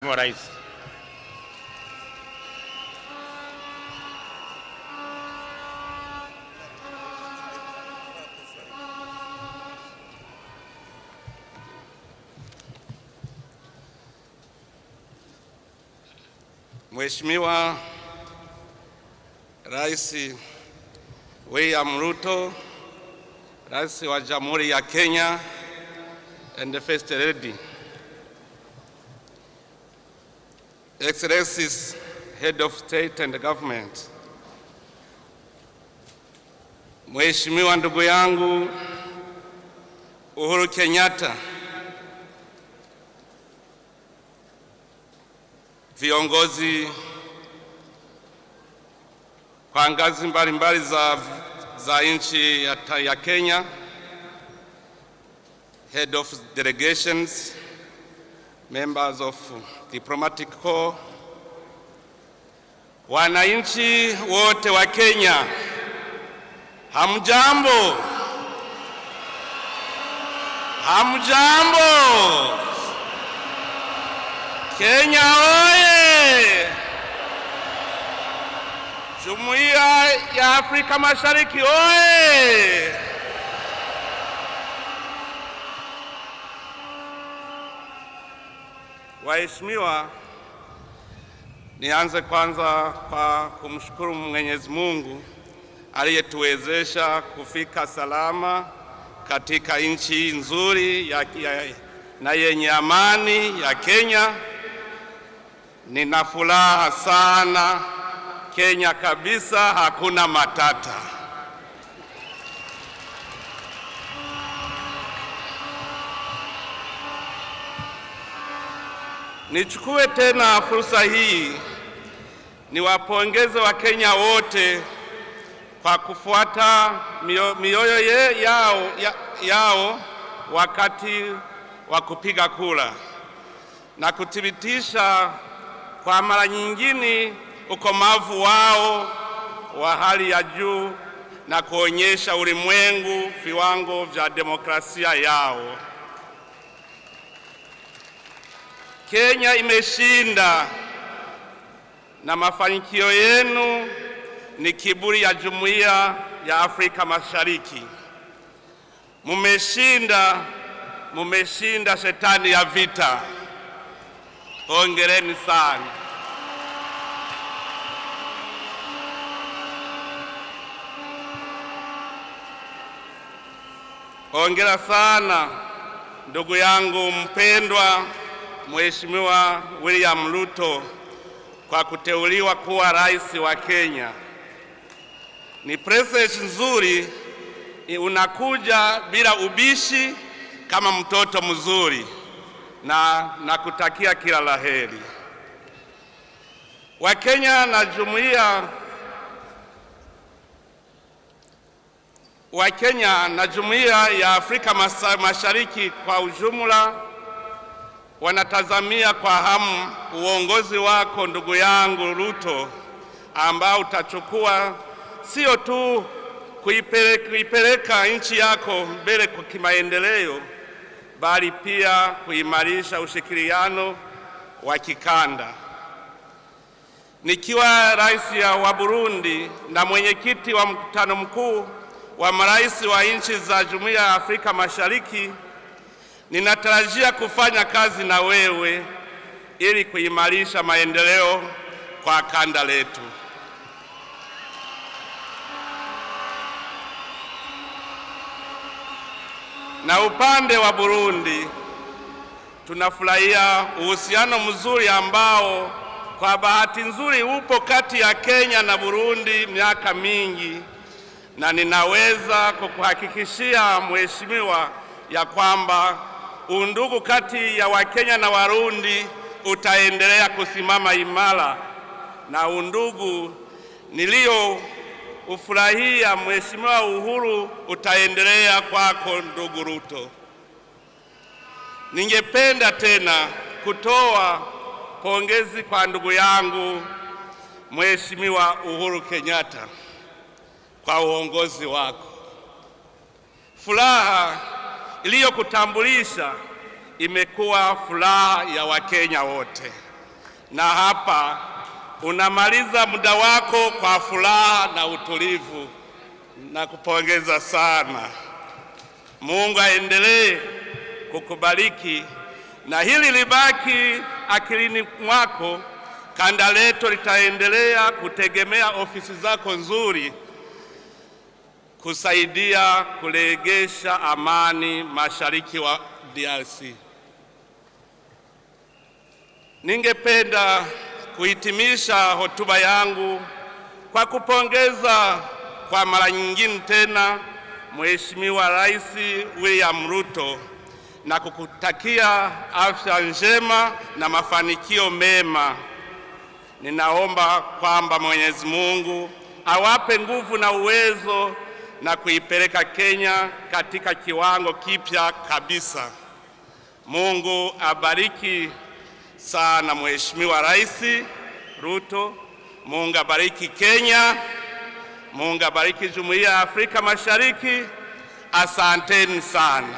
Rais. Mheshimiwa Rais William Ruto, Rais wa Jamhuri ya Kenya, and the First Lady, Excellencies, Head of State and Government, Mheshimiwa ndugu yangu Uhuru Kenyatta, viongozi kwa ngazi mbalimbali za nchi ya Kenya, Head of Delegations, members of Diplomatic Corps, wananchi wote wa Kenya, hamjambo? Hamjambo? Kenya oye! Jumuiya ya Afrika Mashariki oye! Waheshimiwa, nianze kwanza kwa kumshukuru Mwenyezi Mungu aliyetuwezesha kufika salama katika nchi nzuri na yenye amani ya Kenya. Nina furaha sana. Kenya kabisa, hakuna matata. Nichukue tena fursa hii niwapongeze Wakenya wote kwa kufuata mioyo yao wakati wa kupiga kura na kuthibitisha kwa mara nyingine ukomavu wao wa hali ya juu na kuonyesha ulimwengu viwango vya demokrasia yao. Kenya imeshinda, na mafanikio yenu ni kiburi ya Jumuiya ya Afrika Mashariki. Mumeshinda shetani ya vita. Hongereni sana. Hongera sana ndugu yangu mpendwa Mheshimiwa William Ruto kwa kuteuliwa kuwa rais wa Kenya. Ni presence nzuri, unakuja bila ubishi kama mtoto mzuri, na nakutakia kila laheri. Wakenya na Jumuiya ya Afrika Mashariki kwa ujumla wanatazamia kwa hamu uongozi wako ndugu yangu Ruto, ambao utachukua sio tu kuipeleka nchi yako mbele kwa kimaendeleo, bali pia kuimarisha ushirikiano wa kikanda. Nikiwa rais wa Burundi na mwenyekiti wa mkutano mkuu wa marais wa nchi za Jumuiya ya Afrika Mashariki, ninatarajia kufanya kazi na wewe ili kuimarisha maendeleo kwa kanda letu. Na upande wa Burundi, tunafurahia uhusiano mzuri ambao kwa bahati nzuri upo kati ya Kenya na Burundi miaka mingi, na ninaweza kukuhakikishia Mheshimiwa ya kwamba undugu kati ya Wakenya na Warundi utaendelea kusimama imara, na undugu ufurahia Mheshimiwa Uhuru utaendelea kwako ndugu Ruto. Ningependa tena kutoa pongezi kwa ndugu yangu Mheshimiwa Uhuru Kenyatta kwa uongozi wako. Furaha iliyokutambulisha imekuwa furaha ya Wakenya wote. na hapa unamaliza muda wako kwa furaha na utulivu. Nakupongeza sana. Mungu aendelee kukubariki na hili libaki akilini mwako. Kanda letu litaendelea kutegemea ofisi zako nzuri kusaidia kurejesha amani mashariki wa DRC. Ningependa kuhitimisha hotuba yangu kwa kupongeza kwa mara nyingine tena Mheshimiwa Rais William Ruto na kukutakia afya njema na mafanikio mema. Ninaomba kwamba Mwenyezi Mungu awape nguvu na uwezo na kuipeleka Kenya katika kiwango kipya kabisa. Mungu abariki sana Mheshimiwa Rais Ruto. Mungu abariki Kenya. Mungu abariki Jumuiya ya Afrika Mashariki. Asanteni sana.